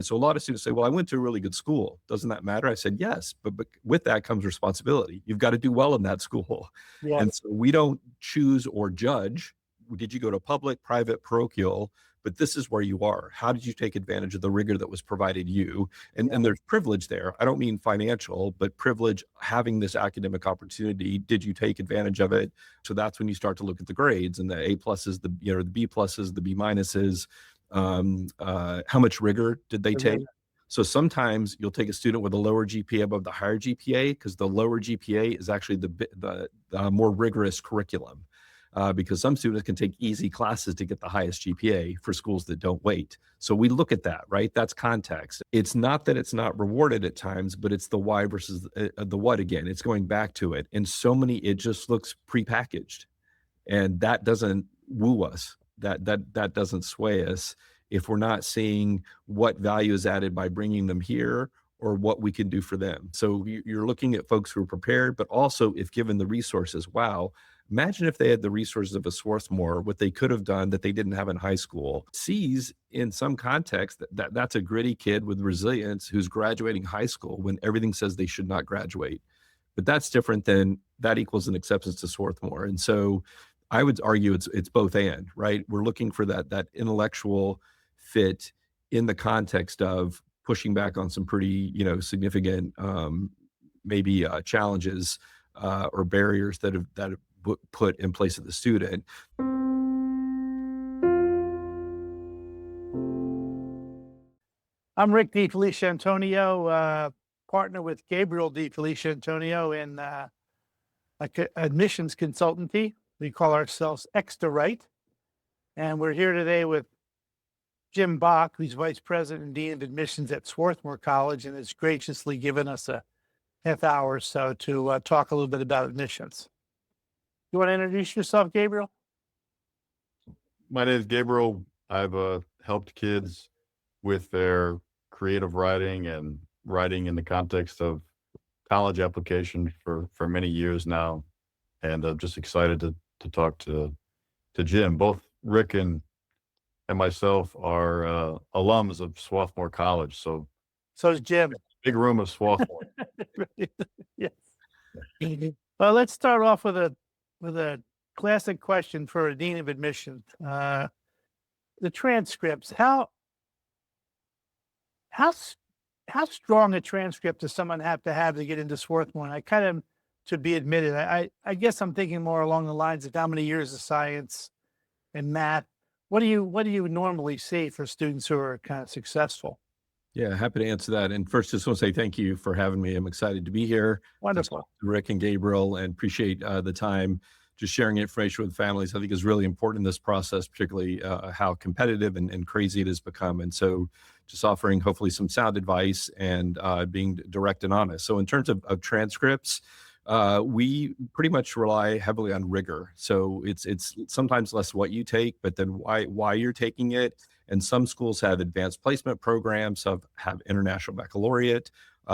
So a lot of students say, well, I went to a really good school. Doesn't that matter? I said, yes, but with that comes responsibility. You've got to do well in that school. Yeah. And so we don't choose or judge. Did you go to public, private, parochial? But this is where you are. How did you take advantage of the rigor that was provided you? And there's privilege there. I don't mean financial, but privilege, having this academic opportunity. Did you take advantage of it? So that's when you start to look at the grades and the A pluses, the B pluses, the B minuses. How much rigor did they take? So sometimes you'll take a student with a lower GPA above the higher GPA, because the lower GPA is actually the more rigorous curriculum. Because some students can take easy classes to get the highest GPA for schools that don't wait. So we look at that, right? That's context. It's not that it's not rewarded at times, but it's the why versus the what again. It's going back to it. And so many, it just looks prepackaged. And that doesn't woo us. That doesn't sway us if we're not seeing what value is added by bringing them here or what we can do for them. So you're looking at folks who are prepared, but also if given the resources, wow, imagine if they had the resources of a Swarthmore, what they could have done that they didn't have in high school. Sees in some context that's a gritty kid with resilience who's graduating high school when everything says they should not graduate. But that's different than that equals an acceptance to Swarthmore. And so I would argue it's both and, right? We're looking for that intellectual fit in the context of pushing back on some pretty, significant maybe challenges or barriers that have put in place of the student. I'm Rick DiFeliciantonio, partner with Gabriel DiFeliciantonio in admissions consultancy. We call ourselves Ecstawrite. And we're here today with Jim Bock, who's Vice President and Dean of Admissions at Swarthmore College, and has graciously given us a half hour or so to talk a little bit about admissions. You want to introduce yourself, Gabriel? My name is Gabriel. I've helped kids with their creative writing and writing in the context of college application for many years now. And I'm just excited to talk to Jim. Both Rick and myself are alums of Swarthmore College. So is Jim. Big room of Swarthmore. Yes. Well, let's start off with a classic question for a dean of admissions. The transcripts. How strong a transcript does someone have to get into Swarthmore? And I kind of, to be admitted, I guess I'm thinking more along the lines of how many years of science and math. What do you normally see for students who are kind of successful? Yeah, happy to answer that. And first, just want to say thank you for having me. I'm excited to be here. Wonderful. Rick and Gabriel, and appreciate the time. Just sharing information with families, I think, is really important in this process, particularly how competitive and crazy it has become. And so just offering hopefully some sound advice and being direct and honest. So in terms of transcripts, we pretty much rely heavily on rigor. So it's sometimes less what you take, but then why you're taking it. And some schools have advanced placement programs, have international baccalaureate,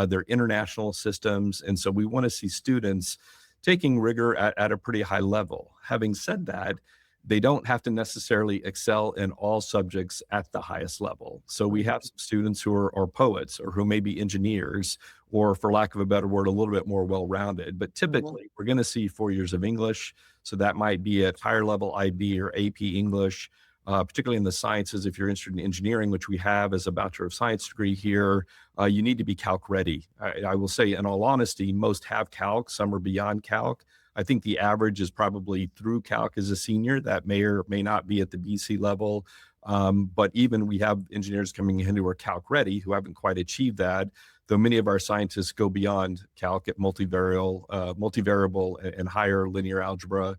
they're international systems. And so we want to see students taking rigor at a pretty high level. Having said that, they don't have to necessarily excel in all subjects at the highest level. So we have some students who are poets, or who may be engineers, or for lack of a better word, a little bit more well-rounded. But typically we're going to see 4 years of English. So that might be at higher level IB or AP English, particularly in the sciences. If you're interested in engineering, which we have as a Bachelor of Science degree here, you need to be calc ready. I will say, in all honesty, most have calc, some are beyond calc. I think the average is probably through calc as a senior. That may or may not be at the BC level. But even we have engineers coming in who are calc ready, who haven't quite achieved that, though many of our scientists go beyond calc at multivariable and higher linear algebra.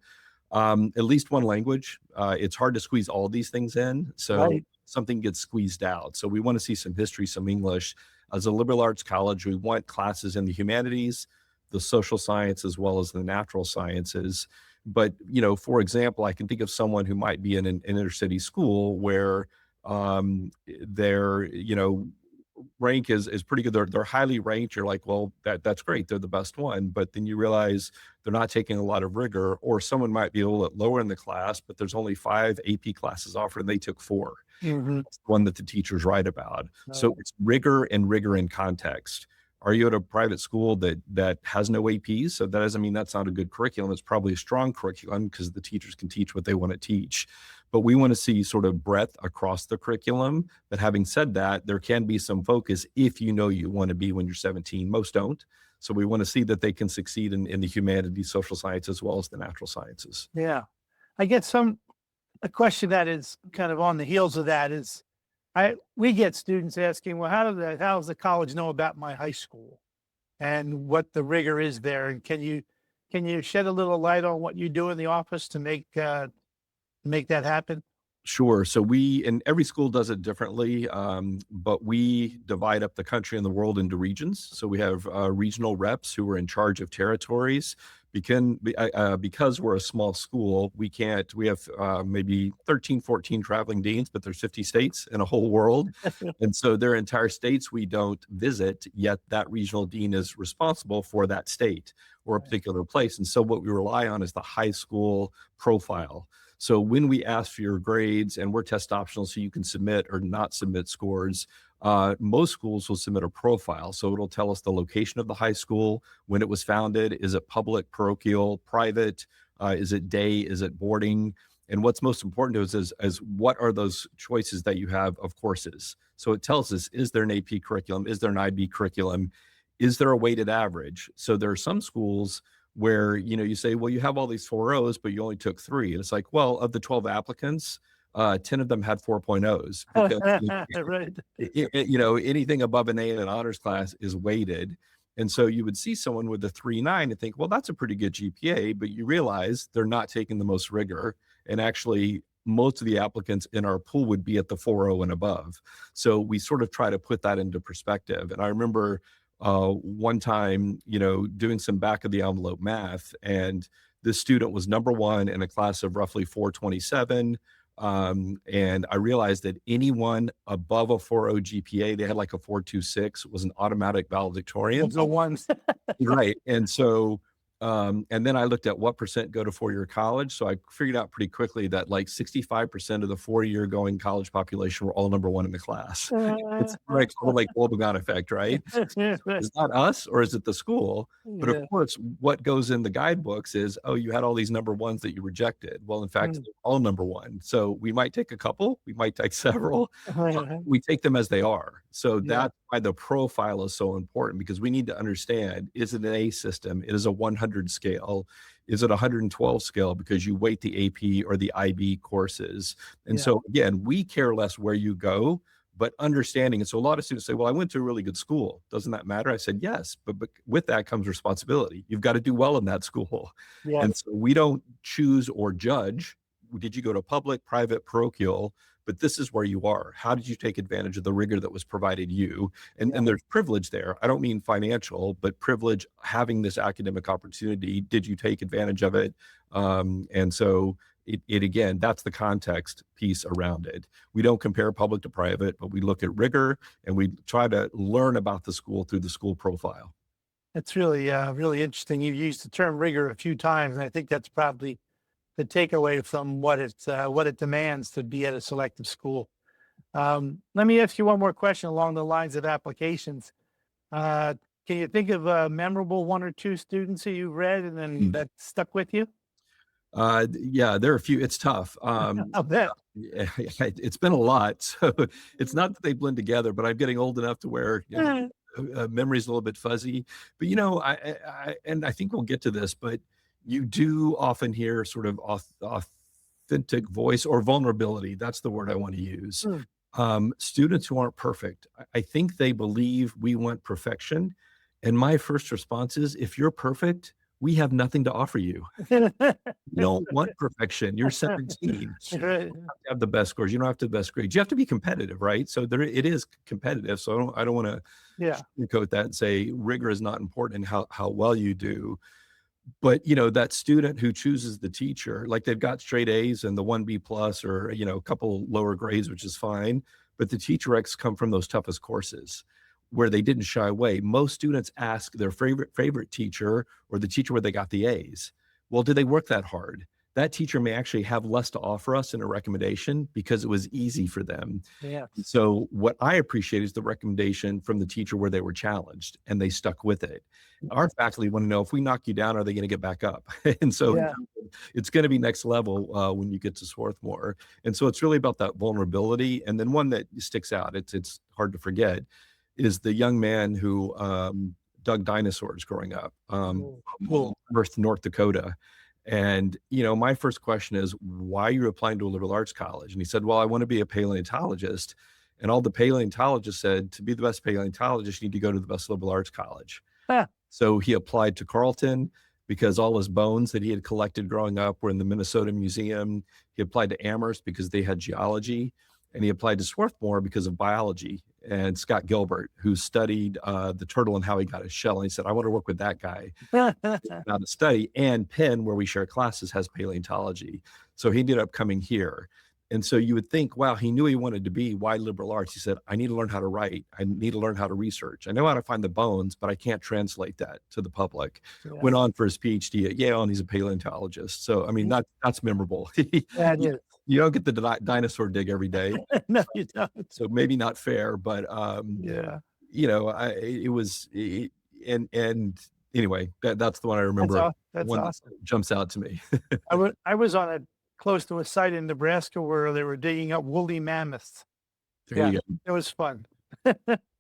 At least one language. It's hard to squeeze all these things in. So something gets squeezed out. So we want to see some history, some English. As a liberal arts college, we want classes in the humanities, the social science, as well as the natural sciences. But, for example, I can think of someone who might be in an inner city school where they're, rank is pretty good. They're highly ranked. You're like, well, that's great. They're the best one. But then you realize they're not taking a lot of rigor, or someone might be a little bit lower in the class, but there's only 5 AP classes offered and they took 4. Mm-hmm. That's the one that the teachers write about. So Oh. it's rigor and rigor in context. Are you at a private school that has no APs? So that doesn't mean that's not a good curriculum. It's probably a strong curriculum because the teachers can teach what they want to teach. But we want to see sort of breadth across the curriculum. But having said that, there can be some focus if you know you want to be when you're 17. Most don't. So we want to see that they can succeed in the humanities, social science, as well as the natural sciences. Yeah. I get a question that is kind of on the heels of that is, we get students asking, well, how does the college know about my high school and what the rigor is there? And can you shed a little light on what you do in the office to make that happen? Sure. So and every school does it differently, but we divide up the country and the world into regions. So we have regional reps who are in charge of territories. Because we're a small school, we have maybe 13, 14 traveling deans, but there's 50 states in a whole world. And so their entire states we don't visit, yet that regional dean is responsible for that state or a particular place. And so what we rely on is the high school profile. So when we ask for your grades, and we're test optional, so you can submit or not submit scores, most schools will submit a profile. So it'll tell us the location of the high school, when it was founded, is it public, parochial, private, is it day, is it boarding? And what's most important to us is what are those choices that you have of courses? So it tells us, is there an AP curriculum? Is there an IB curriculum? Is there a weighted average? So there are some schools where, you say, well, you have all these 4.0s, but you only took 3. And it's like, well, of the 12 applicants, 10 of them had 4.0s. Because, Right. anything above an A in an honors class is weighted. And so you would see someone with a 3.9 and think, well, that's a pretty good GPA, but you realize they're not taking the most rigor. And actually, most of the applicants in our pool would be at the 4.0 and above. So we sort of try to put that into perspective. And I remember one time, doing some back of the envelope math, and this student was number 1 in a class of roughly 427. And I realized that anyone above a 4.0 GPA, they had like a 4.26, was an automatic valedictorian. The ones. Right. And so, and then I looked at what percent go to 4-year college. So I figured out pretty quickly that like 65% of the 4-year going college population were all number 1 in the class. It's like sort of like Wobegon effect, right? Is that us or is it the school? But of course, what goes in the guidebooks is, oh, you had all these number 1s that you rejected. Well, in fact, they're all number 1. So we might take a couple, we might take several. We take them as they are. So that's why the profile is so important, because we need to understand, is it an A system? It is a 100 scale. Is it a 112 scale because you weight the AP or the IB courses? And so again, we care less where you go, but understanding. And so a lot of students say, well, I went to a really good school. Doesn't that matter? I said, yes, but with that comes responsibility. You've got to do well in that school. Yes. And so we don't choose or judge. Did you go to public, private, parochial? But this is where you are. How did you take advantage of the rigor that was provided you? And there's privilege there. I don't mean financial, but privilege, having this academic opportunity. Did you take advantage of it? And so it again, that's the context piece around it. We don't compare public to private, but we look at rigor and we try to learn about the school through the school profile. That's really, really interesting. You've used the term rigor a few times, and I think that's probably the takeaway from what it demands to be at a selective school. Let me ask you one more question along the lines of applications. Can you think of a memorable 1 or 2 students who you've read and then that stuck with you? Yeah, there are a few. It's tough. I'll bet. It's been a lot. So it's not that they blend together, but I'm getting old enough to where memory's a little bit fuzzy. But I think we'll get to this, but you do often hear sort of authentic voice or vulnerability. That's the word I want to use. Students who aren't perfect, I think they believe we want perfection. And my first response is, if you're perfect, we have nothing to offer you. You don't want perfection. You're 17. You don't have to have the best scores. You don't have to have the best grades. You have to be competitive, right? So it is competitive. So I don't want to sugarcoat that and say rigor is not important in how well you do. But that student who chooses the teacher, like they've got straight A's and the 1B plus, or a couple lower grades, which is fine, but the teacher X come from those toughest courses. where they didn't shy away. Most students ask their favorite teacher or the teacher where they got the A's. Well, did they work that hard? That teacher may actually have less to offer us in a recommendation because it was easy for them. Yeah. So what I appreciate is the recommendation from the teacher where they were challenged and they stuck with it. Our faculty want to know, if we knock you down, are they going to get back up? And so Yeah. it's going to be next level when you get to Swarthmore. And so it's really about that vulnerability. And then one that sticks out, it's hard to forget, is the young man who dug dinosaurs growing up, Perth, North Dakota. And, my first question is, why are you applying to a liberal arts college? And he said, well, I want to be a paleontologist. And all the paleontologists said, to be the best paleontologist, you need to go to the best liberal arts college. Ah. So he applied to Carleton because all his bones that he had collected growing up were in the Minnesota Museum. He applied to Amherst because they had geology. And he applied to Swarthmore because of biology. And Scott Gilbert, who studied the turtle and how he got his shell. And he said, I want to work with that guy. Now to study. And Penn, where we share classes, has paleontology. So he ended up coming here. And so you would think, wow, he knew he wanted to be. Why liberal arts? He said, I need to learn how to write. I need to learn how to research. I know how to find the bones, but I can't translate that to the public. Yeah. Went on for his PhD at Yale, and he's a paleontologist. So, I mean, that's memorable. That is. You don't get the dinosaur dig every day. No, you don't. So maybe not fair, but Yeah. and anyway, that's the one I remember. That's one awesome. that jumps out to me. I was on close to a site in Nebraska where they were digging up woolly mammoths. There you go. It was fun.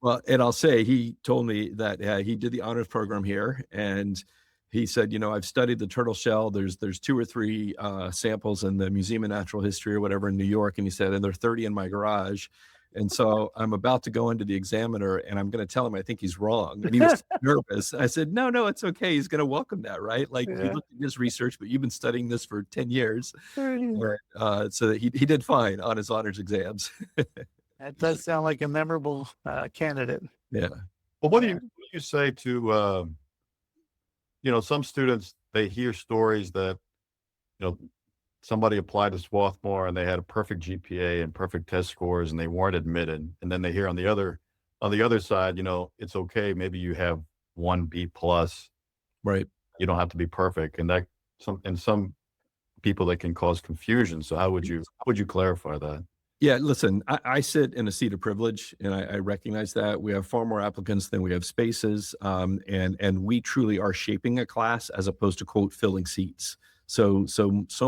Well, and I'll say, he told me that he did the honors program here, and he said, I've studied the turtle shell. There's 2 or 3 samples in the Museum of Natural History or whatever in New York. And he said, and there are 30 in my garage. And so I'm about to go into the examiner and I'm going to tell him I think he's wrong. And he was nervous. I said, no, it's okay. He's going to welcome that, right? Like, he looked at his research, but you've been studying this for 10 years. So he did fine on his honors exams. That does sound like a memorable candidate. Yeah. Well, what do you say to, some students, they hear stories that, somebody applied to Swarthmore and they had a perfect GPA and perfect test scores and they weren't admitted. And then they hear on the other side, it's okay. Maybe you have 1 B+. Right. You don't have to be perfect. And some people that can cause confusion. So how would you clarify that? Yeah, listen, I sit in a seat of privilege, and I recognize that. We have far more applicants than we have spaces, and we truly are shaping a class as opposed to, quote, filling seats. So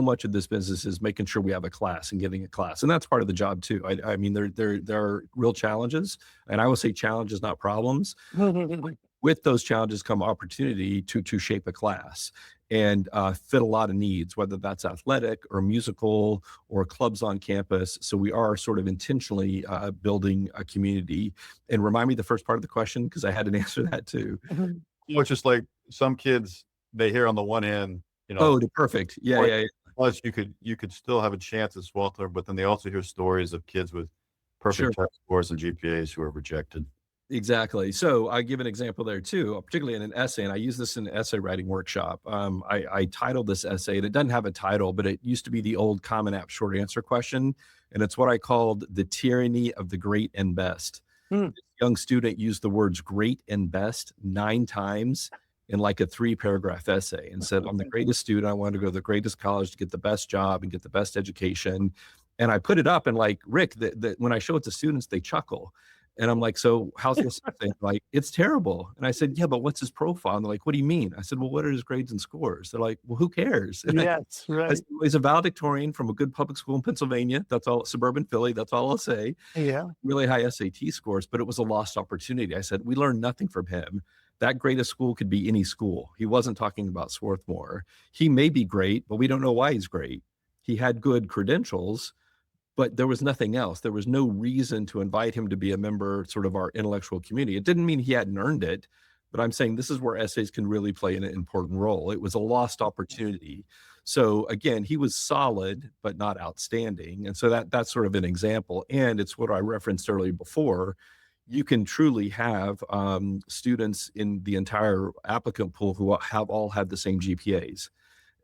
much of this business is making sure we have a class and getting a class, and that's part of the job too. I mean, there are real challenges, and I will say challenges, not problems. With those challenges come opportunity to shape a class and fit a lot of needs, whether that's athletic or musical or clubs on campus. So we are sort of intentionally building a community. And remind me the first part of the question, because I had to answer that too. It's just like some kids, they hear on the one hand, Oh, the perfect. Yeah. Plus, you could still have a chance at Swarthmore, but then they also hear stories of kids with perfect test scores and GPAs who are rejected. Exactly. So I give an example there too, particularly in an essay, and I use this in an essay writing workshop. I titled this essay, and it doesn't have a title, but it used to be the old Common App short answer question, and it's what I called the tyranny of the great and best. This young student used the words great and best 9 times in like a 3-paragraph essay and said, I'm the greatest student. I want to go to the greatest college to get the best job and get the best education. And I put it up, and like, Rick, when I show it to students, they chuckle. And I'm like, so how's this thing? Like, it's terrible. And I said, yeah, but what's his profile? And they're like, what do you mean? I said, well, what are his grades and scores? They're like, well, who cares? And Yes, right. said, he's a valedictorian from a good public school in Pennsylvania. That's all, suburban Philly. That's all I'll say. Yeah. Really high SAT scores, but it was a lost opportunity. I said, we learned nothing from him. That greatest school could be any school. He wasn't talking about Swarthmore. He may be great, but we don't know why he's great. He had good credentials, but there was nothing else. There was no reason to invite him to be a member sort of our intellectual community. It didn't mean he hadn't earned it, but I'm saying this is where essays can really play an important role. It was a lost opportunity. So again, he was solid, but not outstanding. And so that's sort of an example. And it's what I referenced earlier before. You can truly have students in the entire applicant pool who have all had the same GPAs.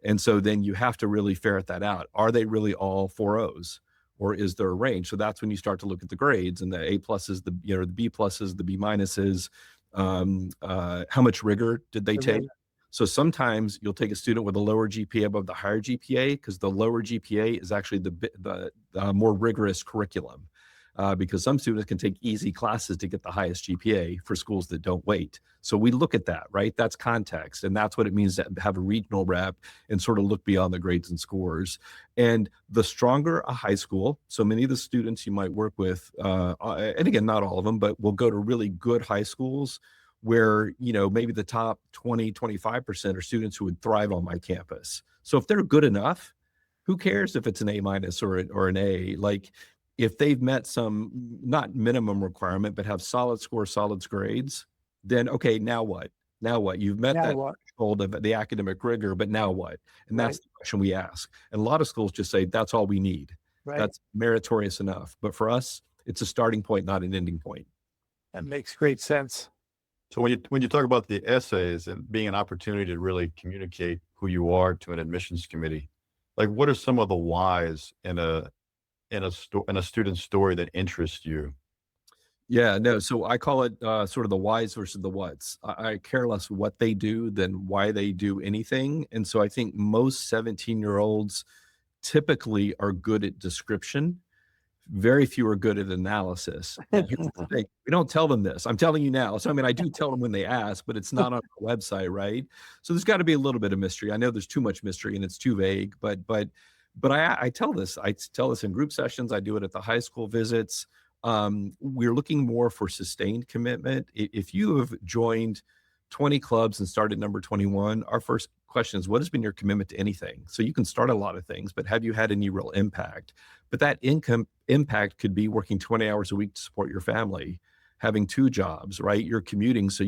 And so then you have to really ferret that out. Are they really all 4.0s? or is there a range? So that's when you start to look at the grades and the A pluses, the the B pluses, the B minuses. How much rigor did they take? So sometimes you'll take a student with a lower GPA above the higher GPA because the lower GPA is actually the more rigorous curriculum. Because some students can take easy classes to get the highest GPA for schools that don't wait. So we look at that, right? That's context. And that's what it means to have a regional rep and sort of look beyond the grades and scores. And the stronger a high school, so many of the students you might work with, and again, not all of them, but will go to really good high schools where, maybe the top 20, 25% are students who would thrive on my campus. So if they're good enough, who cares if it's an A minus or an A? Like, if they've met some, not minimum requirement, but have solid scores, solid grades, then okay, now what? Now what? You've met that threshold of the academic rigor, but now what? And that's the question we ask. And a lot of schools just say, that's all we need. That's meritorious enough. But for us, it's a starting point, not an ending point. That makes great sense. So when you talk about the essays and being an opportunity to really communicate who you are to an admissions committee, like what are some of the whys in a student's story that interests you? Yeah, no. So I call it sort of the whys versus the whats. I care less what they do than why they do anything. And so I think most 17-year-olds typically are good at description. Very few are good at analysis. We don't tell them this. I'm telling you now. So, I mean, I do tell them when they ask, but it's not on our website, right? So there's got to be a little bit of mystery. I know there's too much mystery and it's too vague, but I tell this. I tell this in group sessions. I do it at the high school visits. We're looking more for sustained commitment. If you have joined 20 clubs and started number 21, our first question is, what has been your commitment to anything? So you can start a lot of things, but have you had any real impact? But that impact could be working 20 hours a week to support your family, having 2 jobs, right? You're commuting, so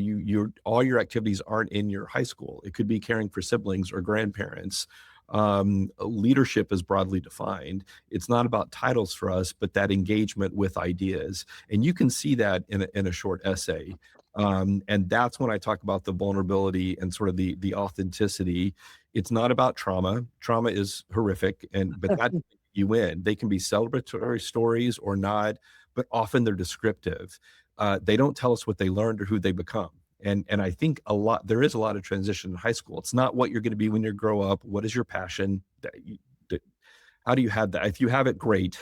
all your activities aren't in your high school. It could be caring for siblings or grandparents. Leadership is broadly defined. It's not about titles for us, but that engagement with ideas. And you can see that in a short essay. And that's when I talk about the vulnerability and sort of the authenticity. It's not about trauma. Trauma is horrific, but that you win. They can be celebratory stories or not, but often they're descriptive. They don't tell us what they learned or who they become. And I think there is a lot of transition in high school. It's not what you're going to be when you grow up. What is your passion? How do you have that? If you have it, great.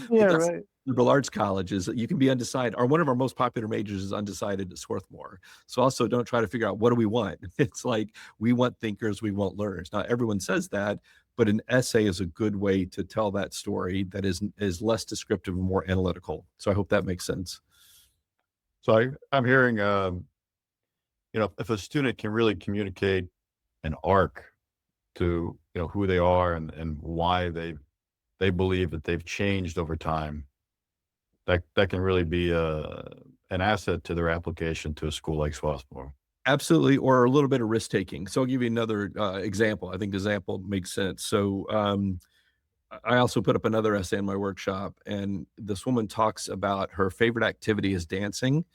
Yeah, right. Liberal arts colleges, you can be undecided. One of our most popular majors is undecided at Swarthmore. So also don't try to figure out, what do we want? It's like, we want thinkers, we want learners. Now, everyone says that, but an essay is a good way to tell that story that is less descriptive and more analytical. So I hope that makes sense. So I'm hearing, if a student can really communicate an arc to, who they are and why they believe that they've changed over time, that can really be an asset to their application to a school like Swarthmore. Absolutely, or a little bit of risk taking. So I'll give you another example. I think the example makes sense. So I also put up another essay in my workshop, and this woman talks about her favorite activity is dancing,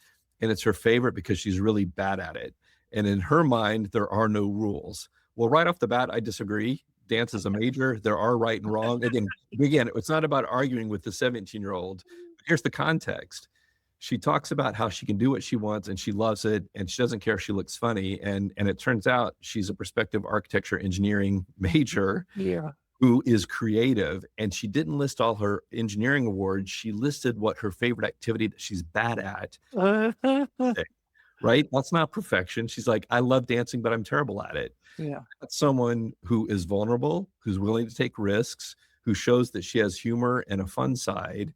and it's her favorite because she's really bad at it. And in her mind, there are no rules. Well, right off the bat, I disagree. Dance is a major. There are right and wrong. Again, it's not about arguing with the 17-year-old. Here's the context. She talks about how she can do what she wants and she loves it, and she doesn't care if she looks funny. And it turns out she's a prospective architecture engineering major. Yeah. Who is creative, and she didn't list all her engineering awards. She listed what her favorite activity that she's bad at. Right? That's not perfection. She's like, I love dancing, but I'm terrible at it. Yeah. That's someone who is vulnerable, who's willing to take risks, who shows that she has humor and a fun side,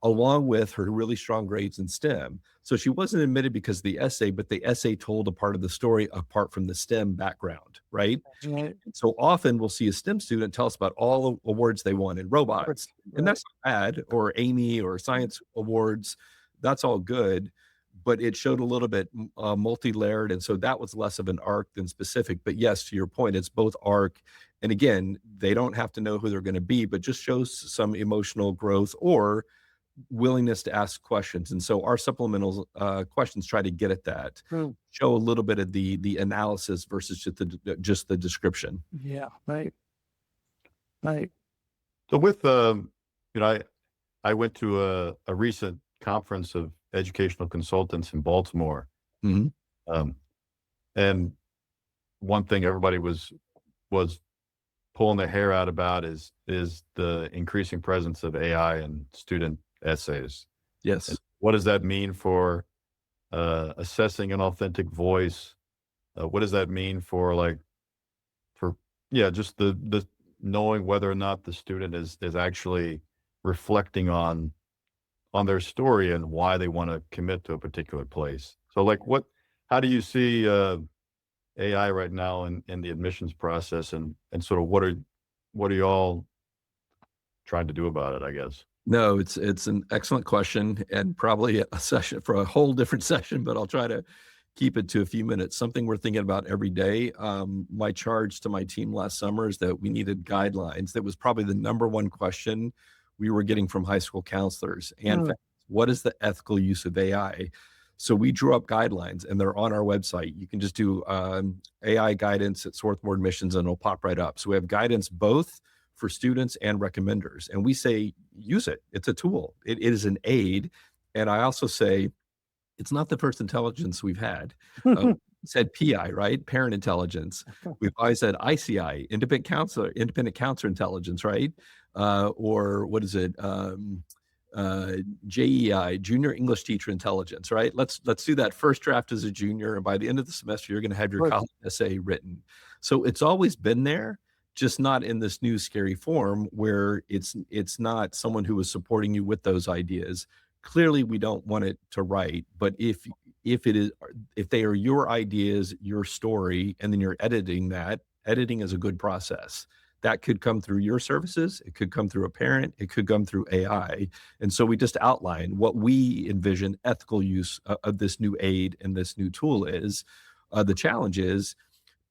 along with her really strong grades in STEM. So she wasn't admitted because of the essay, but the essay told a part of the story apart from the STEM background, right? Right. So often we'll see a STEM student tell us about all the awards they won in robots, and that's not bad, or Amy or science awards. That's all good, but it showed a little bit multi-layered. And so that was less of an arc than specific. But yes, to your point, it's both arc. And again, they don't have to know who they're going to be, but just shows some emotional growth or willingness to ask questions. And so our supplemental questions try to get at that, show a little bit of the analysis versus just the description. Yeah, right. Right. So with, I went to a recent conference of educational consultants in Baltimore. Mhm. Um, and one thing everybody was pulling their hair out about is the increasing presence of AI in student essays. And Yes. what does that mean for assessing an authentic voice? What does that mean for yeah, just the knowing whether or not the student is actually reflecting on their story and why they want to commit to a particular place. So how do you see AI right now in the admissions process, and sort of what are y'all trying to do about it, I guess? No, it's an excellent question and probably a session for a whole different session, but I'll try to keep it to a few minutes. Something we're thinking about every day. My charge to my team last summer is that we needed guidelines. That was probably the number one question we were getting from high school counselors. And Mm. what is the ethical use of AI? So we drew up guidelines, and they're on our website. You can just do AI guidance at Swarthmore Admissions, and it'll pop right up. So we have guidance both for students and recommenders, and we say use it. It's a tool. It is an aid, and I also say it's not the first intelligence we've had. Said PI, right? Parent intelligence. We've always said ICI, independent counselor intelligence, right? Or what is it? JEI, junior English teacher intelligence, right? Let's do that first draft as a junior, and by the end of the semester, you're going to have your Right. college essay written. So it's always been there, just not in this new scary form where it's not someone who is supporting you with those ideas. Clearly, we don't want it to write, but if they are your ideas, your story, and then you're editing that, editing is a good process. That could come through your services, it could come through a parent, it could come through AI. And so we just outline what we envision ethical use of this new aid and this new tool is. The challenge is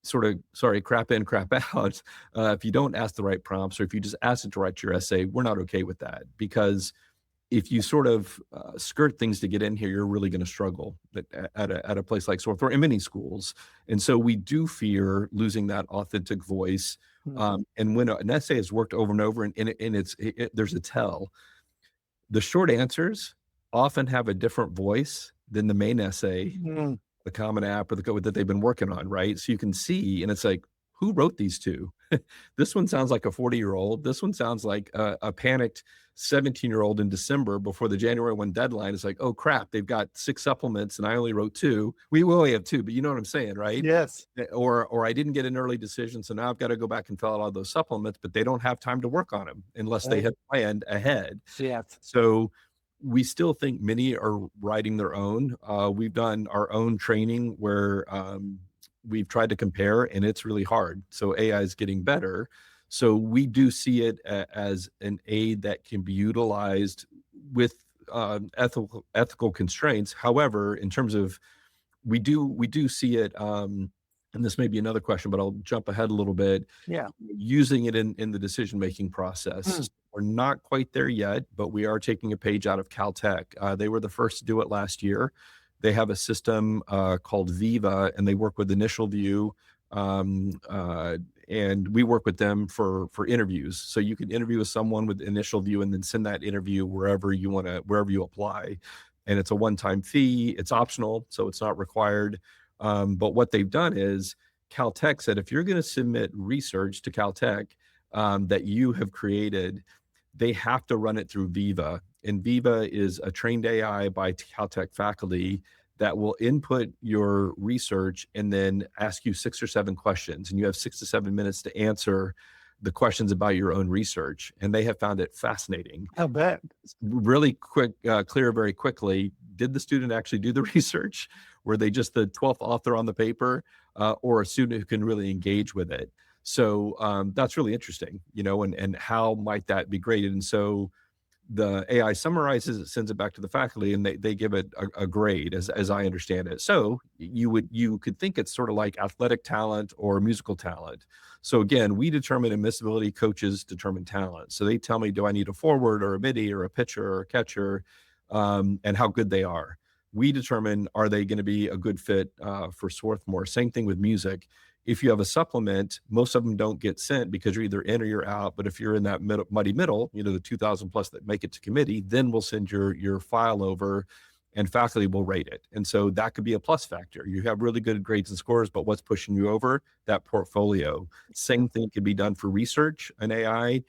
sort of, sorry, crap in, crap out. If you don't ask the right prompts, or if you just ask it to write your essay, we're not okay with that, because if you sort of skirt things to get in here, you're really going to struggle at a place like Swarthmore and many schools. And so we do fear losing that authentic voice. And when an essay is worked over and over, and there's a tell, the short answers often have a different voice than the main essay, Mm. the Common App, or the code that they've been working on, right? So you can see, and it's like, who wrote these two? This one sounds like a 40-year-old. This one sounds like a panicked 17-year-old in December before the January 1 deadline. It's like, oh crap, they've got 6 supplements and I only wrote 2. We only have 2, but you know what I'm saying, right? Yes. Or I didn't get an early decision, so now I've got to go back and fill out all those supplements, but they don't have time to work on them unless they Right. have planned ahead. Yes. So we still think many are writing their own. We've done our own training where we've tried to compare, and it's really hard. So AI is getting better. So we do see it as an aid that can be utilized with ethical constraints. However, in terms of we do see it, and this may be another question, but I'll jump ahead a little bit. Yeah. Using it in the decision-making process. We're not quite there yet, but we are taking a page out of Caltech. They were the first to do it last year. They have a system called Viva, and they work with Initial View, and we work with them for interviews. So you can interview with someone with Initial View and then send that interview wherever you apply. And it's a one-time fee. It's optional, so it's not required. But what they've done is Caltech said, if you're going to submit research to Caltech that you have created, they have to run it through Viva. And Viva is a trained AI by Caltech faculty that will input your research and then ask you 6 or 7 questions. And you have 6 to 7 minutes to answer the questions about your own research. And they have found it fascinating. I'll bet. Really quick, clear very quickly. Did the student actually do the research? Were they just the 12th author on the paper, or a student who can really engage with it? So that's really interesting, and how might that be graded? And so the AI summarizes it, sends it back to the faculty, and they give it a grade, as I understand it. So you could think it's sort of like athletic talent or musical talent. So again, we determine admissibility, coaches determine talent. So they tell me, do I need a forward or a midi or a pitcher or a catcher, and how good they are. We determine, are they going to be a good fit for Swarthmore? Same thing with music. If you have a supplement, most of them don't get sent because you're either in or you're out. But if you're in that muddy middle, the 2,000 plus that make it to committee, then we'll send your file over and faculty will rate it. And so that could be a plus factor. You have really good grades and scores, but what's pushing you over? That portfolio. Same thing could be done for research and AI,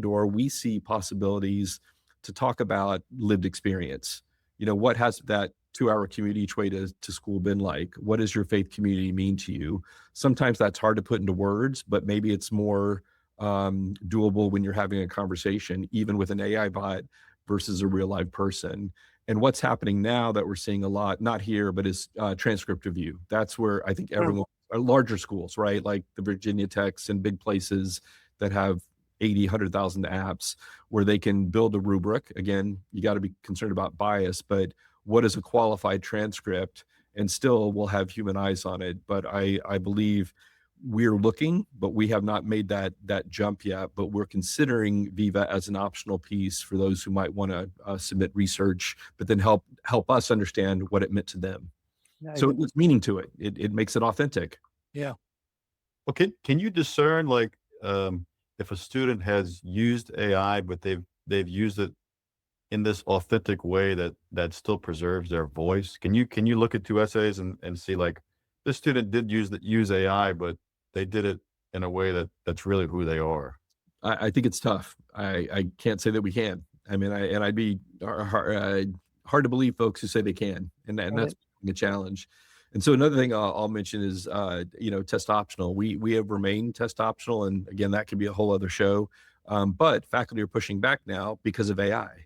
or we see possibilities to talk about lived experience. What has that 2-hour commute each way to school been like? What does your faith community mean to you? Sometimes that's hard to put into words, but maybe it's more doable when you're having a conversation, even with an AI bot versus a real live person. And what's happening now that we're seeing a lot, not here, but is transcript review. That's where I think everyone, larger schools, right? Like the Virginia Techs and big places that have 80, 100,000 apps where they can build a rubric. Again, you got to be concerned about bias, but what is a qualified transcript? And still we'll have human eyes on it. But I believe we're looking, but we have not made that jump yet. But we're considering Viva as an optional piece for those who might want to submit research, but then help us understand what it meant to them. So it's meaning to it. It makes it authentic. Yeah. Okay. Can you discern if a student has used AI, but they've used it in this authentic way that still preserves their voice? Can you look at 2 essays and see like this student did use AI, but they did it in a way that's really who they are? I think it's tough. I can't say that we can. I mean, I'd be hard to believe folks who say they can, and that's a challenge. And so another thing I'll mention is, test optional. We have remained test optional, and again, that could be a whole other show. But faculty are pushing back now because of AI.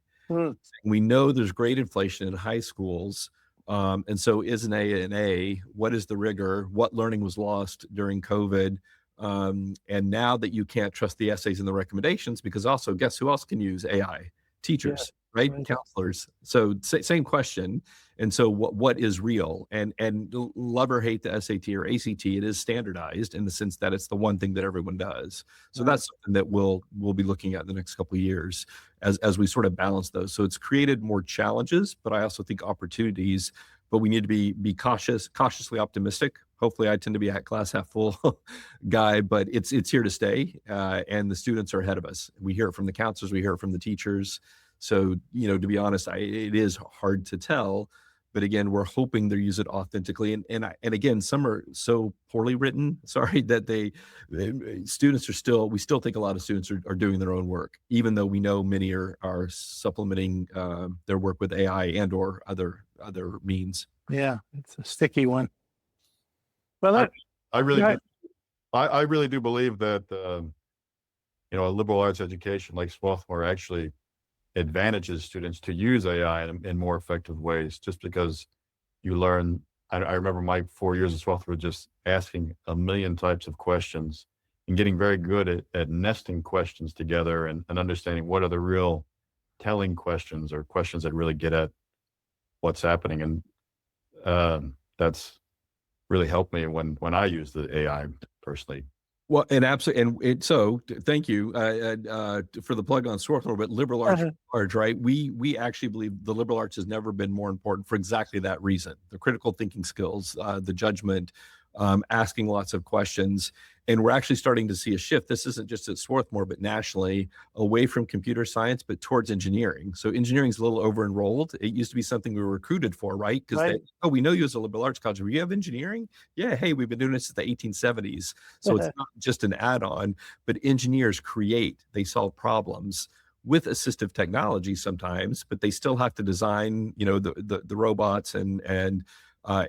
We know there's grade inflation in high schools. And so is an A an A? What is the rigor? What learning was lost during COVID? And now that you can't trust the essays and the recommendations, because also guess who else can use AI? Teachers, right? Counselors. So same question. And so what is real? And love or hate the SAT or ACT, it is standardized in the sense that it's the one thing that everyone does. So that's something that we'll be looking at in the next couple of years as we sort of balance those. So it's created more challenges, but I also think opportunities. But we need to be cautiously optimistic. Hopefully I tend to be a glass half full guy, but it's here to stay. And the students are ahead of us. We hear it from the counselors, we hear it from the teachers. So, to be honest, it is hard to tell, but again, we're hoping they use it authentically. And again, some are so poorly written, sorry, that students we still think a lot of students are doing their own work, even though we know many are supplementing their work with AI and or other means. Yeah, it's a sticky one. Well, I really do believe that a liberal arts education like Swarthmore actually advantages students to use AI in more effective ways, just because you learn. I remember my 4 years of Swarthmore just asking a million types of questions and getting very good at nesting questions together and understanding what are the real telling questions or questions that really get at what's happening. And that's really helped me when I use the AI personally. Well, and absolutely, so thank you for the plug on Swarthmore, but liberal arts, right? We actually believe the liberal arts has never been more important for exactly that reason: the critical thinking skills, the judgment, asking lots of questions, and we're actually starting to see a shift. This isn't just at Swarthmore, but nationally, away from computer science, but towards engineering. So engineering is a little over enrolled. It used to be something we were recruited for, right? Because we know you as a liberal arts college. You have engineering? Yeah, hey, we've been doing this since the 1870s. So it's not just an add-on, but engineers create, they solve problems with assistive technology sometimes, but they still have to design, the robots and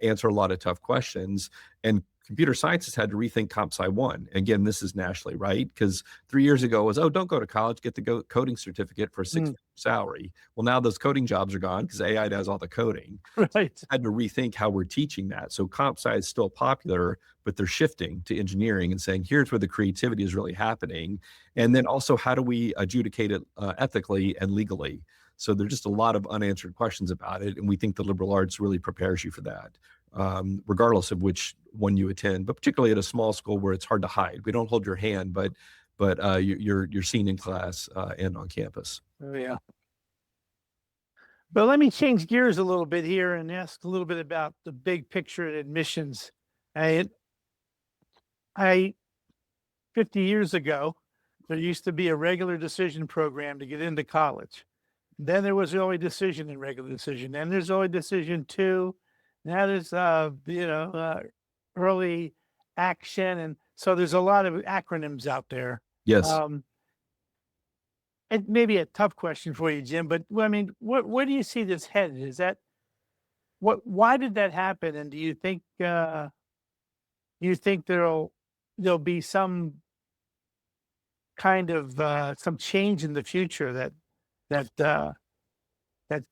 answer a lot of tough questions. And computer scientists had to rethink Comp Sci 1. Again, this is nationally, right? Because 3 years ago it was, don't go to college, get the coding certificate for a 6 salary. Well, now those coding jobs are gone because AI does all the coding. Right. So I had to rethink how we're teaching that. So Comp Sci is still popular, but they're shifting to engineering and saying, here's where the creativity is really happening. And then also, how do we adjudicate it ethically and legally? So there's just a lot of unanswered questions about it. And we think the liberal arts really prepares you for that, regardless of which one you attend, but particularly at a small school where it's hard to hide. We don't hold your hand, but you're seen in class and on campus. Oh, yeah. But let me change gears a little bit here and ask a little bit about the big picture at admissions. 50 years ago, there used to be a regular decision program to get into college. Then there was early decision and regular decision. Then there's early decision 2. Now there's, early action. And so there's a lot of acronyms out there. Yes. It may be a tough question for you, Jim, but I mean, where do you see this headed? Is that why did that happen? And do you think there'll be some kind of some change in the future that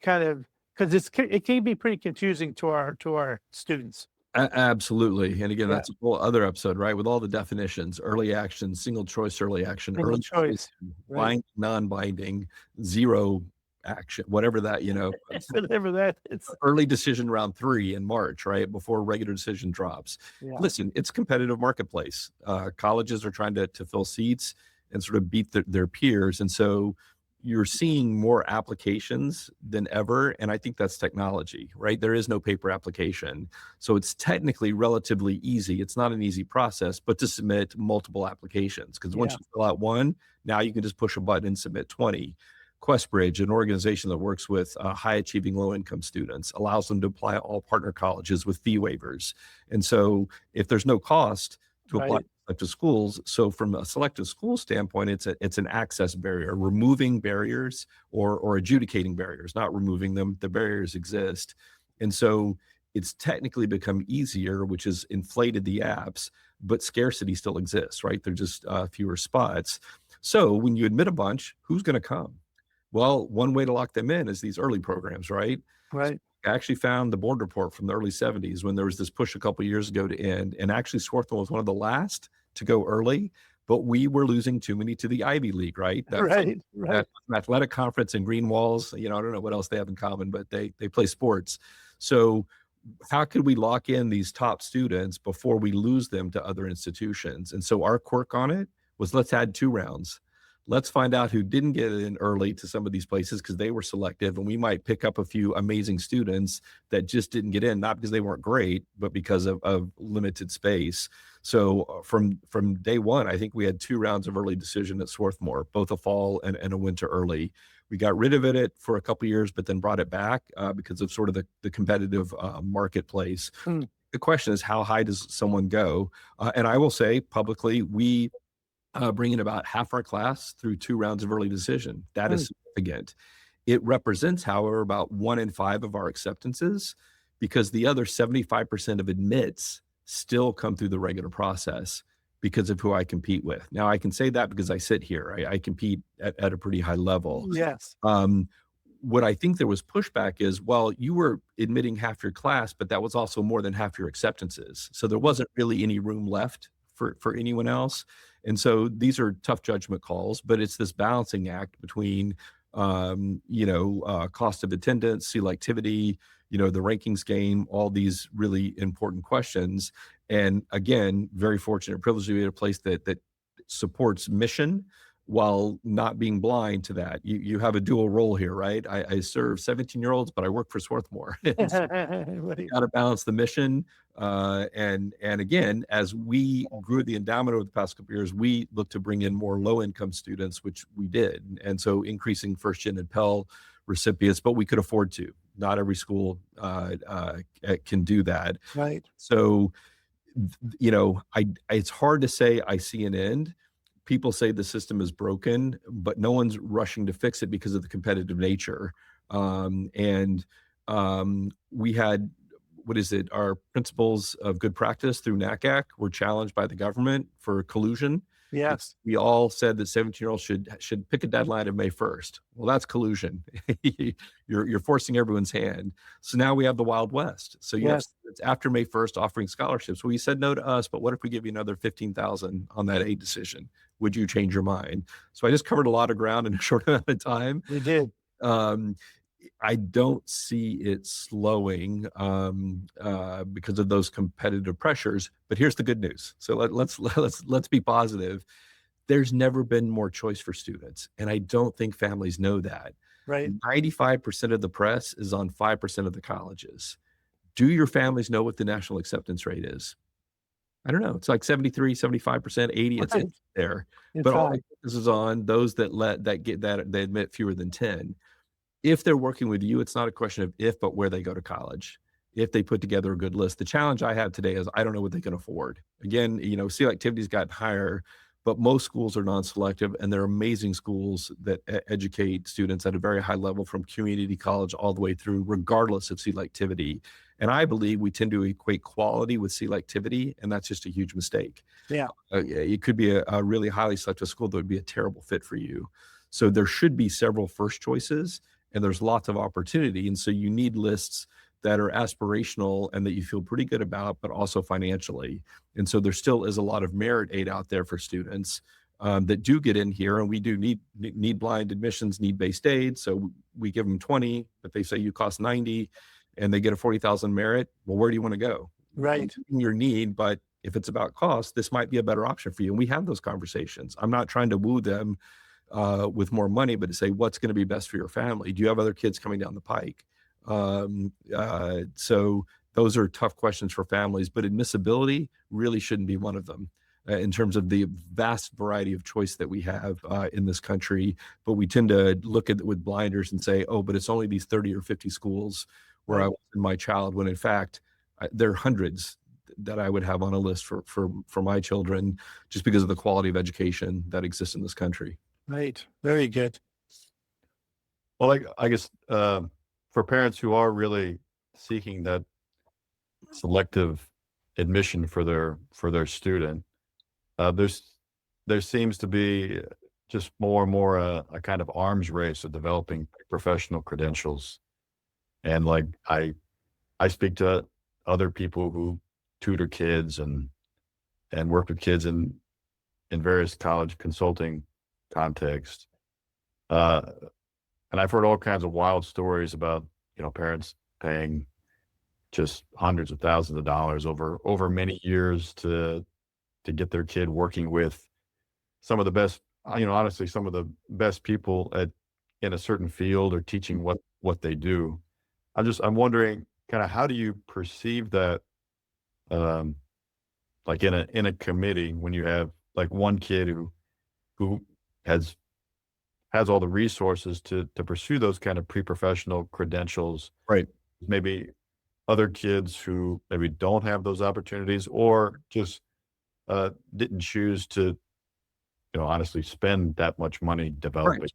kind of, because it can be pretty confusing to our students. Absolutely. And again, Yeah. that's a whole other episode, right? With all the definitions, early action, single choice, early action, Single early choice, decision, right. binding, non-binding, zero action, whatever that, Whatever that is. early decision round 3 in March, right? Before regular decision drops. Yeah. Listen, it's a competitive marketplace. Colleges are trying to fill seats and sort of beat their peers. And so you're seeing more applications than ever. And I think that's technology, right? There is no paper application. So it's technically relatively easy. It's not an easy process, but to submit multiple applications, because once Yeah. you fill out one, now you can just push a button and submit 20. QuestBridge, an organization that works with high achieving low income students, allows them to apply at all partner colleges with fee waivers. And so if there's no cost to apply Right. to selective schools, so from a selective school standpoint, it's an access barrier, removing barriers or adjudicating barriers, not removing them. The barriers exist. And so it's technically become easier, which has inflated the apps, but scarcity still exists, right? There're just fewer spots. So when you admit a bunch, who's going to come? Well, one way to lock them in is these early programs, right? Right. I actually found the board report from the early 70s when there was this push a couple of years ago to end. And actually, Swarthmore was one of the last to go early, but we were losing too many to the Ivy League, right? Right. That athletic conference in Green Walls, I don't know what else they have in common, but they play sports. So how could we lock in these top students before we lose them to other institutions? And so our quirk on it was, let's add 2 rounds. Let's find out who didn't get in early to some of these places because they were selective, and we might pick up a few amazing students that just didn't get in, not because they weren't great, but because of limited space. So from day one, I think we had 2 rounds of early decision at Swarthmore, both a fall and a winter early. We got rid of it for a couple of years, but then brought it back because of sort of the competitive marketplace. The question is, how high does someone go? And I will say publicly, we bring in about half our class through 2 rounds of early decision. That is significant. It represents, however, about 1 in 5 of our acceptances, because the other 75% of admits still come through the regular process because of who I compete with. Now, I can say that because I sit here. I compete at a pretty high level. Yes. What I think there was pushback is, well, you were admitting half your class, but that was also more than half your acceptances. So there wasn't really any room left for anyone else. And so these are tough judgment calls, but it's this balancing act between, cost of attendance, selectivity, the rankings game, all these really important questions. And again, very fortunate, privileged to be at a place that supports mission while not being blind to that. You have a dual role here, right? I serve 17-year-olds, but I work for Swarthmore. Right. Got to balance the mission. And again, as we grew the endowment over the past couple of years, we looked to bring in more low-income students, which we did. And so increasing first-gen and Pell recipients, but we could afford to. Not every school can do that. Right. So, it's hard to say I see an end. People say the system is broken, but no one's rushing to fix it because of the competitive nature. We had, our principles of good practice through NACAC were challenged by the government for collusion. Yes. We all said that 17-year-olds should pick a deadline of May 1st. Well, that's collusion. You're forcing everyone's hand. So now we have the Wild West. So yes, it's after May 1st offering scholarships. Well, you said no to us, but what if we give you another 15,000 on that A decision? Would you change your mind? So I just covered a lot of ground in a short amount of time. We did. I don't see it slowing because of those competitive pressures. But here's the good news. So let's be positive. There's never been more choice for students, and I don't think families know that. Right. 95% of the press is on 5% of the colleges. Do your families know what the national acceptance rate is? I don't know, it's like 73, 75%, 80, it's Right. there. It's But all high. this is on those that get that they admit fewer than 10. If they're working with you, it's not a question of if, but where they go to college. If they put together a good list. The challenge I have today is I don't know what they can afford. Again, selectivity's gotten higher, but most schools are non-selective, and they're amazing schools that educate students at a very high level from community college all the way through, regardless of selectivity. And I believe we tend to equate quality with selectivity, and that's just a huge mistake. Yeah. It could be a really highly selective school that would be a terrible fit for you. So there should be several first choices, and there's lots of opportunity. And so you need lists that are aspirational and that you feel pretty good about, but also financially. And so there still is a lot of merit aid out there for students that do get in here, and we do need blind admissions, need-based aid. So we give them 20, but they say you cost 90, and they get a 40,000 merit. Well, where do you want to go? Right. Your need, but if it's about cost, this might be a better option for you. And we have those conversations. I'm not trying to woo them with more money, but to say what's going to be best for your family. Do you have other kids coming down the pike? So those are tough questions for families, but admissibility really shouldn't be one of them in terms of the vast variety of choice that we have in this country. But we tend to look at it with blinders and say, oh, but it's only these 30 or 50 schools where I was in my child, when in fact, there are hundreds that I would have on a list for my children, just because of the quality of education that exists in this country. Right. Very good. Well, I guess for parents who are really seeking that selective admission for their student, there seems to be just more and more a kind of arms race of developing professional credentials. And like I speak to other people who tutor kids and work with kids in various college consulting contexts. And I've heard all kinds of wild stories about, parents paying just hundreds of thousands of dollars over many years to get their kid working with some of the best, honestly, some of the best people in a certain field or teaching what they do. I'm wondering kind of how do you perceive that, like in a committee when you have like one kid who has all the resources to pursue those kind of pre-professional credentials, Right. maybe other kids who maybe don't have those opportunities or just didn't choose to, honestly spend that much money developing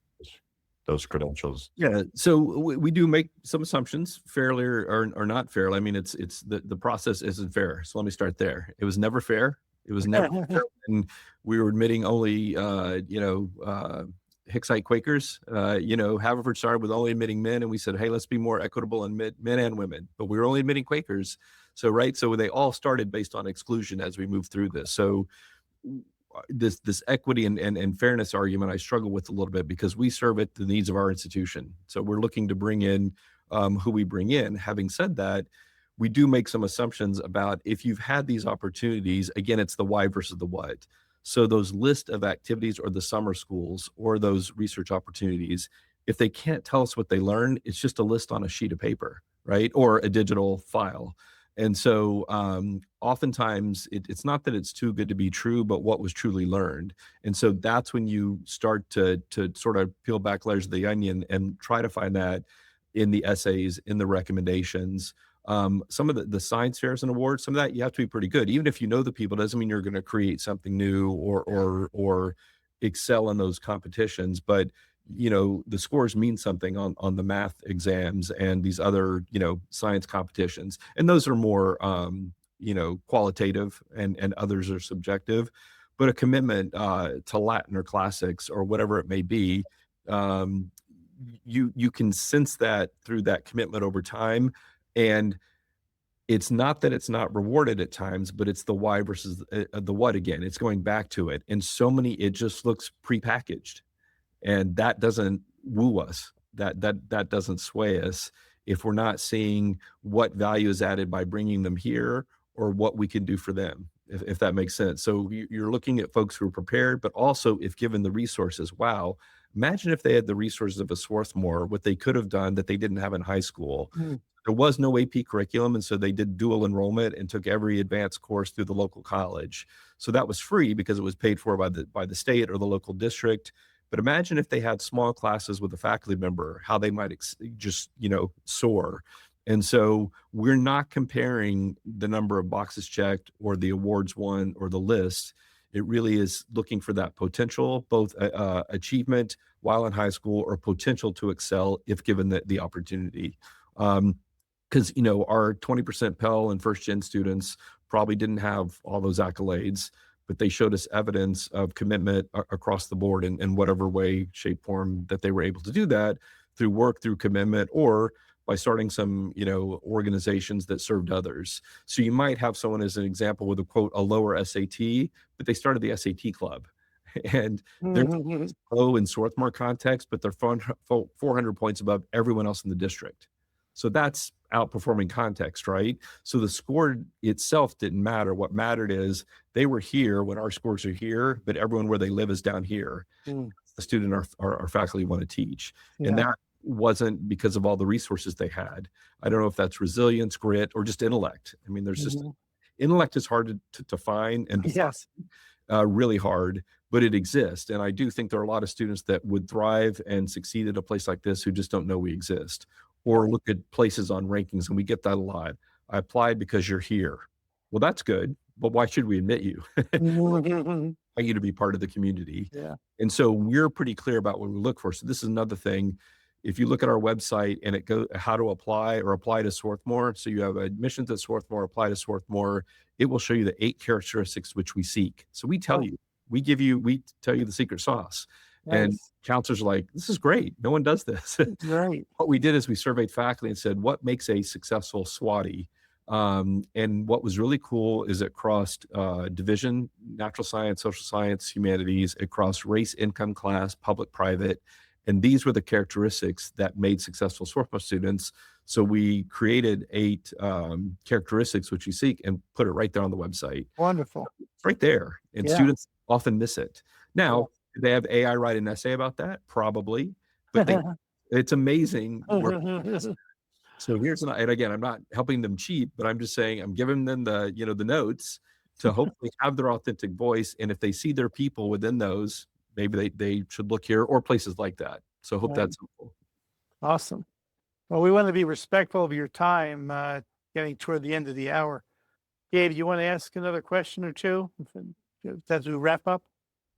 those credentials. Yeah. So we do make some assumptions, fairly or not fairly. I mean, it's the process isn't fair. So let me start there. It was never fair. It was never fair. And we were admitting only, Hicksite Quakers. Haverford started with only admitting men, and we said, hey, let's be more equitable and men and women. But we were only admitting Quakers. So they all started based on exclusion as we moved through this. So this equity and fairness argument I struggle with a little bit, because we serve at the needs of our institution. So we're looking to bring in who we bring in. Having said that, we do make some assumptions about if you've had these opportunities. Again, it's the why versus the what. So those list of activities or the summer schools or those research opportunities, if they can't tell us what they learned, it's just a list on a sheet of paper, right? Or a digital file. And so oftentimes it's not that it's too good to be true, but what was truly learned. And so that's when you start to sort of peel back layers of the onion and try to find that in the essays, in the recommendations. Some of the science fairs and awards, some of that you have to be pretty good. Even if you know the people, doesn't mean you're going to create something new or excel in those competitions. But the scores mean something on the math exams and these other science competitions, and those are more qualitative and others are subjective. But a commitment to Latin or classics or whatever it may be, you can sense that through that commitment over time. And it's not that it's not rewarded at times, but it's the why versus the what. Again, it's going back to it. And it just looks prepackaged, and that doesn't woo us. That doesn't sway us if we're not seeing what value is added by bringing them here or what we can do for them, if that makes sense. So you're looking at folks who are prepared, but also if given the resources. Wow, imagine if they had the resources of a Swarthmore, what they could have done that they didn't have in high school. there was no AP curriculum. And so they did dual enrollment and took every advanced course through the local college. So that was free because it was paid for by the state or the local district. But imagine if they had small classes with a faculty member, how they might just, soar. And so we're not comparing the number of boxes checked or the awards won or the list. It really is looking for that potential, both achievement while in high school or potential to excel if given the opportunity. Because, our 20% Pell and first gen students probably didn't have all those accolades, but they showed us evidence of commitment across the board in whatever way, shape, form that they were able to do that through work, through commitment, or by starting some, organizations that served others. So you might have someone as an example with a lower SAT, but they started the SAT club. And they're low in Swarthmore context, but they're 400 points above everyone else in the district. So that's outperforming context, right? So the score itself didn't matter. What mattered is they were here when our scores are here, but everyone where they live is down here. The student our faculty want to teach. And that wasn't because of all the resources they had. I don't know if that's resilience, grit, or just intellect. I mean, there's just intellect is hard to find and really hard, but it exists. And I do think there are a lot of students that would thrive and succeed at a place like this who just don't know we exist, or look at places on rankings, and we get that a lot. I applied because you're here. Well, that's good, but why should we admit you? I want you to be part of the community. And so we're pretty clear about what we look for. So this is another thing. If you look at our website and it goes how to apply or apply to Swarthmore, so you have admissions at Swarthmore, apply to Swarthmore, it will show you the 8 characteristics which we seek. So we tell you, we tell you the secret sauce. And counselors are like, this is great. No one does this. Right. What we did is we surveyed faculty and said, what makes a successful SWATee? And what was really cool is it crossed division, natural science, social science, humanities. It crossed race, income, class, public, private. And these were the characteristics that made successful Swarthmore students. So we created 8 characteristics which you seek and put it right there on the website. Wonderful. It's right there. And students often miss it. Now, do they have AI write an essay about that? Probably. But it's amazing. So and again, I'm not helping them cheat, but I'm just saying I'm giving them the notes to hopefully have their authentic voice. And if they see their people within those, maybe they should look here or places like that. So hope that's helpful. Awesome. Well, we want to be respectful of your time, getting toward the end of the hour. Gabe, you want to ask another question or two as we wrap up?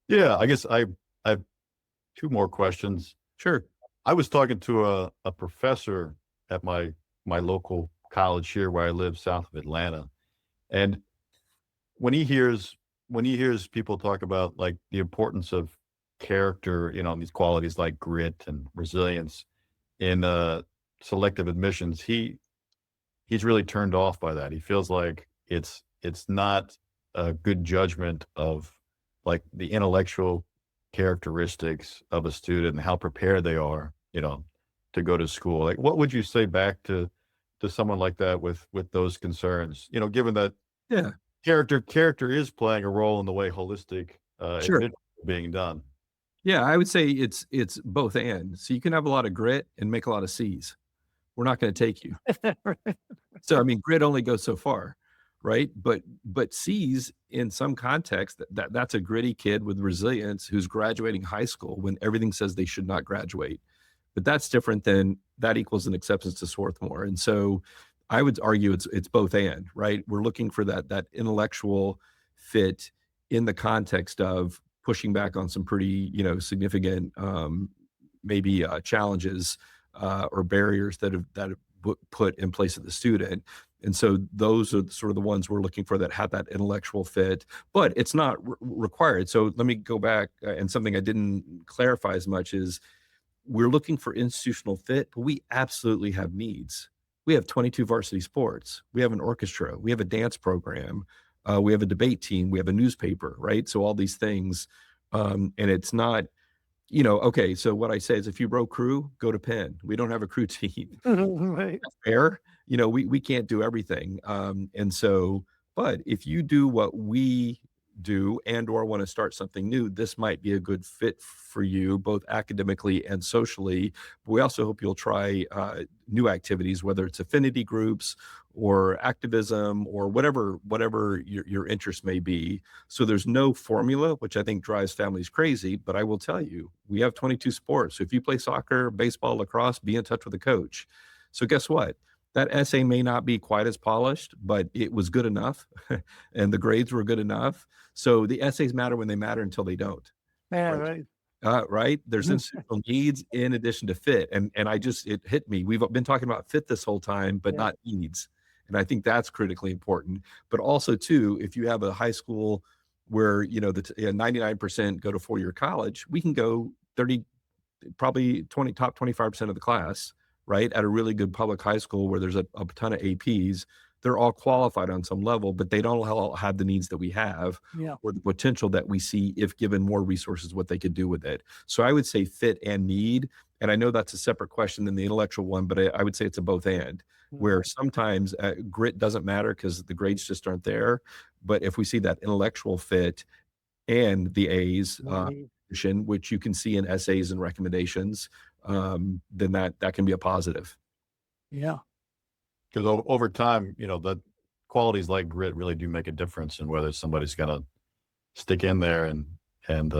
Yeah, I guess I have 2 more questions. Sure. I was talking to a professor at my local college here where I live south of Atlanta. And when he hears people talk about like the importance of character, these qualities like grit and resilience in selective admissions, he's really turned off by that. He feels like it's not a good judgment of like the intellectual characteristics of a student and how prepared they are, to go to school. Like, what would you say back to someone like that with those concerns? Given that character is playing a role in the way holistic admission is being done. Yeah, I would say it's both and. So you can have a lot of grit and make a lot of C's. We're not going to take you. So I mean, grit only goes so far, right? But C's in some context, that's a gritty kid with resilience who's graduating high school when everything says they should not graduate. But that's different than that equals an acceptance to Swarthmore. And so I would argue it's both and, right? We're looking for that intellectual fit in the context of pushing back on some pretty, significant maybe challenges or barriers that have put in place of the student. And so those are sort of the ones we're looking for that have that intellectual fit, but it's not required. So let me go back, and something I didn't clarify as much is we're looking for institutional fit, but we absolutely have needs. We have 22 varsity sports. We have an orchestra. We have a dance program. We have a debate team. We have a newspaper, right? So all these things, and it's not, okay. So what I say is if you row crew, go to Penn. We don't have a crew team. Right. That's fair. We can't do everything. And so, but if you do what we do and or want to start something new, this might be a good fit for you, both academically and socially. But we also hope you'll try new activities, whether it's affinity groups or activism or whatever your interest may be. So there's no formula, which I think drives families crazy. But I will tell you, we have 22 sports. So if you play soccer, baseball, lacrosse, be in touch with a coach. So guess what? That essay may not be quite as polished, but it was good enough and the grades were good enough. So the essays matter when they matter until they don't. Yeah, Right. right. Right. There's institutional needs in addition to fit. And it hit me. We've been talking about fit this whole time, but Yeah. not needs. And I think that's critically important. But also too, if you have a high school where, 99% go to 4-year college, we can go 30, probably top 25% of the class, right? At a really good public high school where there's a ton of APs, they're all qualified on some level, but they don't all have the needs that we have Yeah. or the potential that we see if given more resources, what they could do with it. So I would say fit and need. And I know that's a separate question than the intellectual one, but I would say it's a both and, where sometimes grit doesn't matter because the grades just aren't there. But if we see that intellectual fit and the A's, Mhm. which you can see in essays and recommendations, then that can be a positive. Yeah. Because over time, the qualities like grit really do make a difference in whether somebody's going to stick in there and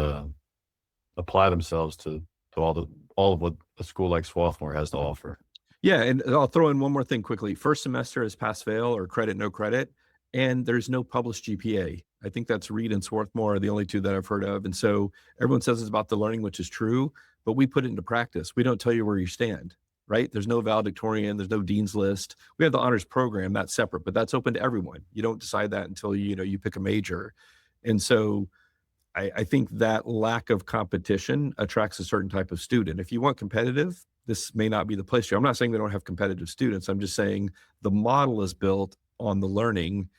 apply themselves to all of what a school like Swarthmore has to offer. Yeah, and I'll throw in one more thing quickly. First semester is pass fail or credit no credit, and there's no published GPA. I think that's Reed and Swarthmore are the only two that I've heard of. And so everyone says it's about the learning, which is true, but we put it into practice. We don't tell you where you stand, right? There's no valedictorian, there's no dean's list. We have the honors program, that's separate, but that's open to everyone. You don't decide that until you pick a major. And so I think that lack of competition attracts a certain type of student. If you want competitive, this may not be the place for you. I'm not saying they don't have competitive students. I'm just saying the model is built on the learning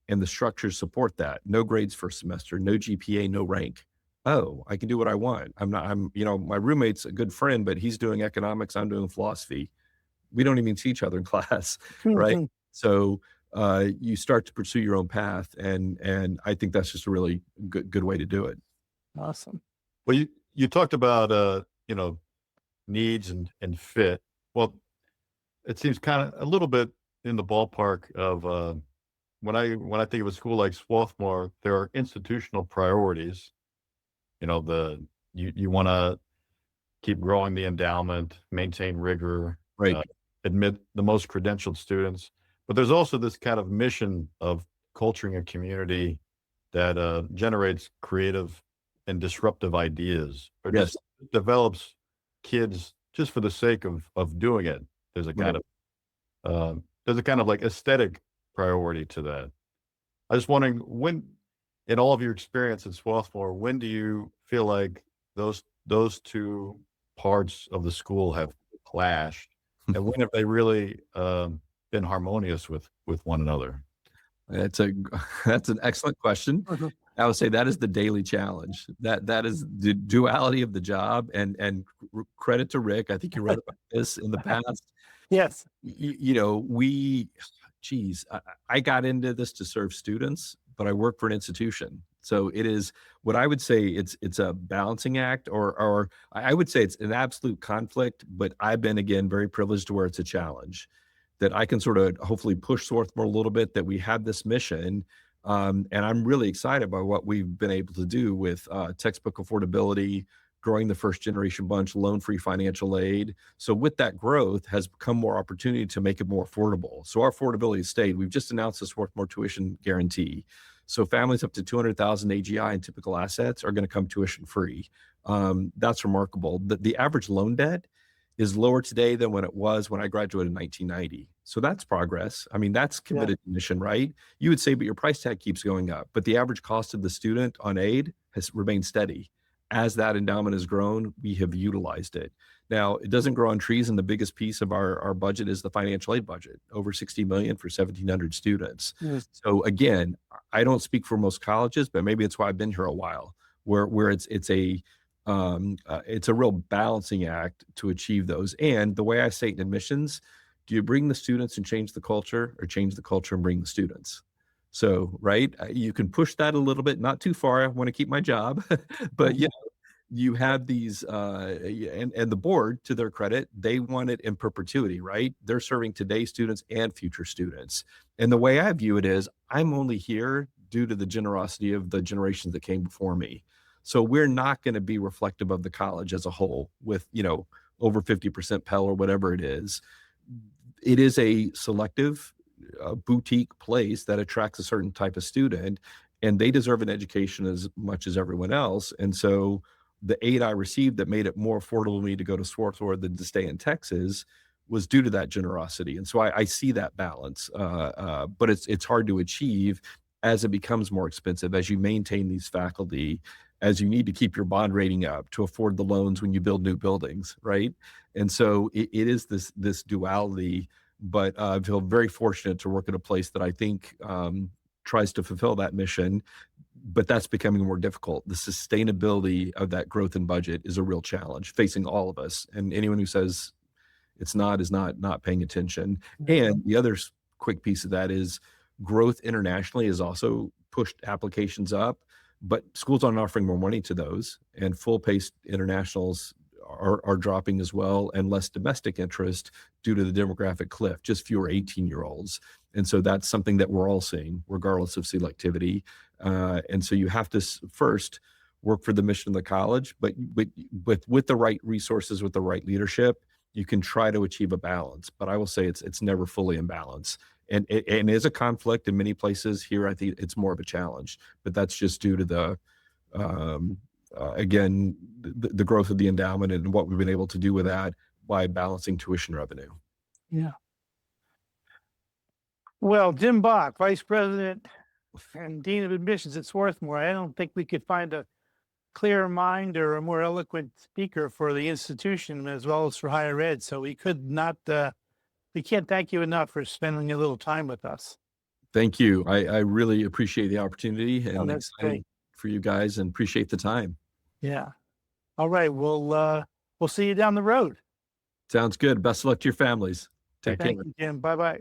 and the structures support that. No grades first semester, no GPA, no rank. Oh, I can do what I want. My roommate's a good friend, but he's doing economics, I'm doing philosophy. We don't even see each other in class, right? So you start to pursue your own path, and I think that's just a really good way to do it. Awesome. Well, you talked about needs and fit. Well, it seems kind of a little bit in the ballpark of when I think of a school like Swarthmore, there are institutional priorities. You want to keep growing the endowment, maintain rigor, Right. Admit the most credentialed students. But there's also this kind of mission of culturing a community that generates creative and disruptive ideas, or Yes. just develops kids just for the sake of doing it. There's a kind of like aesthetic priority to that. I was wondering, when, in all of your experience at Swarthmore, when do you feel like those two parts of the school have clashed, and when have they really been harmonious with one another? That's an excellent question. I would say that is the daily challenge. That is the duality of the job, and credit to Rick. I think you wrote about this in the past. Yes. I got into this to serve students, but I work for an institution. So it is what I would say it's a balancing act, or I would say it's an absolute conflict, but I've been, again, very privileged to where it's a challenge that I can sort of hopefully push Swarthmore a little bit, that we have this mission. And I'm really excited by what we've been able to do with textbook affordability, growing the first generation bunch, loan-free financial aid. So with that growth has become more opportunity to make it more affordable. So our affordability has stayed. We've just announced the Swarthmore tuition guarantee. So families up to 200,000 AGI and typical assets are going to come tuition free. That's remarkable. The average loan debt is lower today than when it was when I graduated in 1990. So that's progress. I mean, that's committed mission, right? You would say, but your price tag keeps going up. But the average cost of the student on aid has remained steady. As that endowment has grown, we have utilized it. Now, it doesn't grow on trees, and the biggest piece of our budget is the financial aid budget, over $60 million for 1,700 students. Yes. So again, I don't speak for most colleges, but maybe it's why I've been here a while, where it's a real balancing act to achieve those. And the way I say it in admissions, do you bring the students and change the culture, or change the culture and bring the students? So, right, you can push that a little bit, not too far. I want to keep my job, but you have these, and the board, to their credit, they want it in perpetuity, right? They're serving today's students and future students. And the way I view it is, I'm only here due to the generosity of the generations that came before me. So we're not going to be reflective of the college as a whole with, over 50% Pell or whatever it is. It is a selective boutique place that attracts a certain type of student, and they deserve an education as much as everyone else. And so the aid I received that made it more affordable to me to go to Swarthmore than to stay in Texas was due to that generosity. And so I see that balance, but it's hard to achieve as it becomes more expensive, as you maintain these faculty, as you need to keep your bond rating up to afford the loans when you build new buildings, right? And so it is this duality, but I feel very fortunate to work at a place that I think tries to fulfill that mission, but that's becoming more difficult. The sustainability of that growth in budget is a real challenge facing all of us. And anyone who says it's not is not paying attention. And the other quick piece of that is growth internationally has also pushed applications up, but schools aren't offering more money to those, and full-paced internationals are dropping as well, and less domestic interest due to the demographic cliff, just fewer 18-year-olds. And so that's something that we're all seeing, regardless of selectivity. And so you have to first work for the mission of the college, but with the right resources, with the right leadership, you can try to achieve a balance. But I will say it's never fully in balance. And it is a conflict in many places. Here, I think it's more of a challenge, but that's just due to the again, the growth of the endowment and what we've been able to do with that by balancing tuition revenue. Yeah. Well, Jim Bock, Vice President and Dean of Admissions at Swarthmore, I don't think we could find a clearer mind or a more eloquent speaker for the institution as well as for higher ed. So we can't thank you enough for spending a little time with us. Thank you. I really appreciate the opportunity, and that's excited great. for you guys, and appreciate the time. Yeah. All right. We'll see you down the road. Sounds good. Best of luck to your families. Take care. Thank you, Jim. Bye-bye.